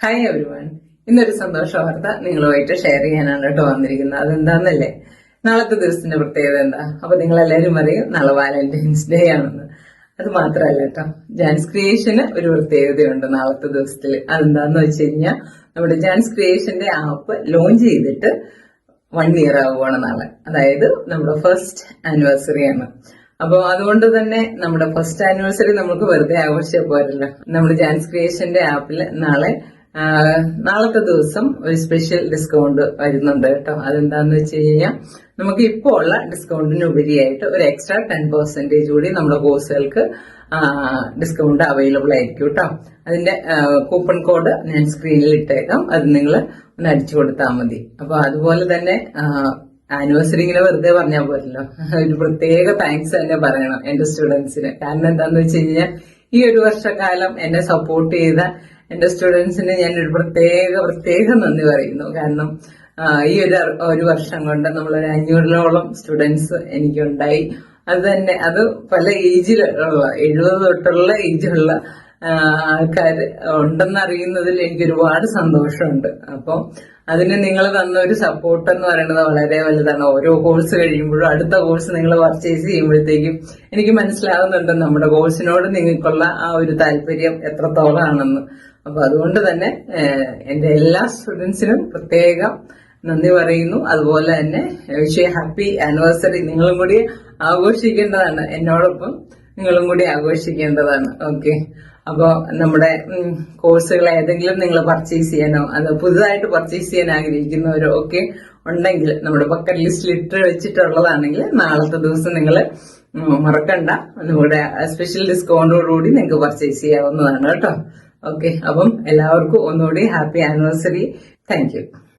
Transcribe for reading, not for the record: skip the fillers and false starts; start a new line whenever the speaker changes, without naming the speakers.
Hi everyone. ഇന്നൊരു സന്തോഷ വാർത്ത നിങ്ങളുമായിട്ട് ഷെയർ ചെയ്യാനാണ് കേട്ടോ വന്നിരിക്കുന്നത്. അതെന്താന്നല്ലേ, നാളത്തെ ദിവസത്തിന്റെ പ്രത്യേകത എന്താ? അപ്പൊ നിങ്ങൾ എല്ലാവരും അറിയും നാളെ വാലന്റൈൻസ് ഡേ ആണെന്ന്. അത് മാത്രമല്ല കേട്ടോ, ജാൻസ് ക്രിയേഷന് ഒരു പ്രത്യേകതയുണ്ട് നാളത്തെ ദിവസത്തിൽ. അതെന്താന്ന് വെച്ച് കഴിഞ്ഞാൽ, നമ്മുടെ ജാൻസ് ക്രിയേഷന്റെ ആപ്പ് ലോഞ്ച് ചെയ്തിട്ട് 1 ഇയർ ആവുകയാണ് നാളെ. അതായത് നമ്മുടെ ഫസ്റ്റ് ആനിവേഴ്സറി ആണ്. അപ്പൊ അതുകൊണ്ട് തന്നെ നമ്മുടെ ഫസ്റ്റ് ആനിവേഴ്സറി നമുക്ക് വെറുതെ ആഘോഷിച്ചാൽ പോരല്ലോ. നമ്മുടെ ജാൻസ് ക്രിയേഷന്റെ ആപ്പിൽ നാളത്തെ ദിവസം ഒരു സ്പെഷ്യൽ ഡിസ്കൗണ്ട് വരുന്നുണ്ട് കേട്ടോ. അതെന്താന്ന് വെച്ച് കഴിഞ്ഞാൽ, നമുക്ക് ഇപ്പോൾ ഉള്ള ഡിസ്കൗണ്ടിന് ഉപരിയായിട്ട് ഒരു എക്സ്ട്രാ 10% കൂടി നമ്മുടെ കോഴ്സുകൾക്ക് ഡിസ്കൗണ്ട് അവൈലബിൾ ആയിരിക്കും കേട്ടോ. അതിന്റെ കൂപ്പൺ കോഡ് ഞാൻ സ്ക്രീനിൽ ഇട്ടേക്കാം. അത് നിങ്ങൾ ഒന്ന് അടിച്ചു കൊടുത്താൽ മതി. അപ്പൊ അതുപോലെ തന്നെ ആനിവേഴ്സറി ഇങ്ങനെ വെറുതെ പറഞ്ഞാൽ പോരല്ലോ, ഒരു പ്രത്യേക താങ്ക്സ് തന്നെ പറയണം എന്റെ സ്റ്റുഡൻസിന്. കാരണം എന്താന്ന് വെച്ച് കഴിഞ്ഞാൽ, ഈ ഒരു വർഷക്കാലം എന്നെ സപ്പോർട്ട് ചെയ്ത എന്റെ സ്റ്റുഡൻസിന് ഞാൻ ഒരു പ്രത്യേക നന്ദി പറയുന്നു. കാരണം ഈ ഒരു വർഷം കൊണ്ട് നമ്മളൊരു 500ഓളം സ്റ്റുഡൻസ് എനിക്കുണ്ടായി. അത് പല ഏജിലുള്ള 70 തൊട്ടുള്ള ഏജുള്ള ആൾക്കാർ ഉണ്ടെന്നറിയുന്നതിൽ എനിക്ക് ഒരുപാട് സന്തോഷമുണ്ട്. അപ്പം അതിന് നിങ്ങൾ തന്ന ഒരു സപ്പോർട്ട് എന്ന് പറയുന്നത് വളരെ വലുതാണ്. ഓരോ കോഴ്സ് കഴിയുമ്പോഴും അടുത്ത കോഴ്സ് നിങ്ങൾ പർച്ചേസ് ചെയ്യുമ്പോഴത്തേക്കും എനിക്ക് മനസ്സിലാകുന്നുണ്ട് നമ്മുടെ കോഴ്സിനോട് നിങ്ങൾക്കുള്ള ആ ഒരു താല്പര്യം എത്രത്തോളമാണെന്ന്. അപ്പൊ അതുകൊണ്ട് തന്നെ എന്റെ എല്ലാ സ്റ്റുഡൻസിനും പ്രത്യേകം നന്ദി പറയുന്നു. അതുപോലെ തന്നെ വിഷ് ഹാപ്പി ആനിവേഴ്സറി. നിങ്ങളും കൂടി ആഘോഷിക്കേണ്ടതാണ്, എന്നോടൊപ്പം നിങ്ങളും കൂടി ആഘോഷിക്കേണ്ടതാണ്. ഓക്കെ, അപ്പോ നമ്മുടെ കോഴ്സുകൾ ഏതെങ്കിലും നിങ്ങൾ പർച്ചേസ് ചെയ്യാനോ അത് പുതുതായിട്ട് പർച്ചേസ് ചെയ്യാൻ ആഗ്രഹിക്കുന്നവരോ ഒക്കെ ഉണ്ടെങ്കിൽ, നമ്മുടെ ബക്കറ്റ് ലിസ്റ്റിൽ ഇട്ട് വെച്ചിട്ടുള്ളതാണെങ്കിൽ നാളത്തെ ദിവസം നിങ്ങൾ മറക്കണ്ട, നമ്മുടെ സ്പെഷ്യൽ ഡിസ്കൗണ്ടോടുകൂടി നിങ്ങൾക്ക് പർച്ചേസ് ചെയ്യാവുന്നതാണ് കേട്ടോ. ഓക്കെ, അപ്പം എല്ലാവർക്കും ഒന്നുകൂടി ഹാപ്പി ആനിവേഴ്സറി. Thank you.